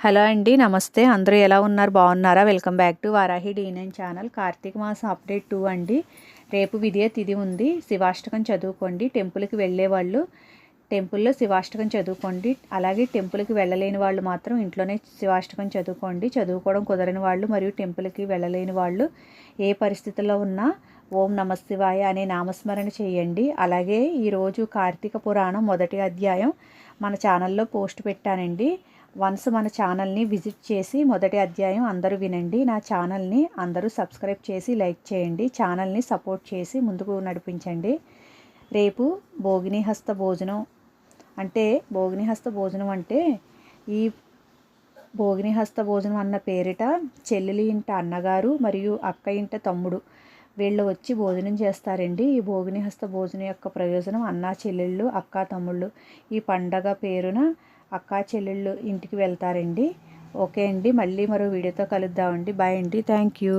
Hello అండి, నమస్తే. అందరూ ఎలా ఉన్నారు? బాగున్నారా? Welcome back to Varahi D9 channel. కార్తీక మాసం అప్డేట్ 2 అండి. రేపు విద్య తిథి ఉంది. శివాష్టకం చదువుకోండి. టెంపుల్కి వెళ్ళే వాళ్ళు టెంపుల్లో శివాష్టకం చదువుకోండి. అలాగే టెంపుల్కి వెళ్ళలేని వాళ్ళు మాత్రం ఇంట్లోనే శివాష్టకం చదువుకోండి. చదువుకోవడం కుదరని వాళ్ళు మరియు టెంపుల్కి వెళ్ళలేని వాళ్ళు ఏ పరిస్థితుల్లో ఉన్నా ఓం నమ శివాయ అనే నామస్మరణ చేయండి. అలాగే ఈరోజు కార్తీక పురాణం మొదటి అధ్యాయం మన ఛానల్లో పోస్ట్ పెట్టానండి. వన్స్ మన ఛానల్ని విజిట్ చేసి మొదటి అధ్యాయం అందరూ వినండి. నా ఛానల్ని అందరూ సబ్స్క్రైబ్ చేసి లైక్ చేయండి. ఛానల్ని సపోర్ట్ చేసి ముందుకు నడిపించండి. రేపు భోగినిహస్త భోజనం అంటే ఈ భోగినిహస్త భోజనం అన్న పేరిట చెల్లెలి ఇంట అన్నగారు మరియు అక్క ఇంట తమ్ముడు వీళ్ళు వచ్చి భోజనం చేస్తారండి. ఈ భోగినిహస్త భోజనం యొక్క ప్రయోజనం అన్నా చెల్లెళ్ళు, అక్క తమ్ముళ్ళు ఈ పండగ పేరున అక్కా చెల్లెళ్ళు ఇంటికి వెళ్తారండి. ఓకే అండి, మళ్ళీ మరో వీడియోతో కలుద్దామండి. బాయ్ అండి, థ్యాంక్ యూ.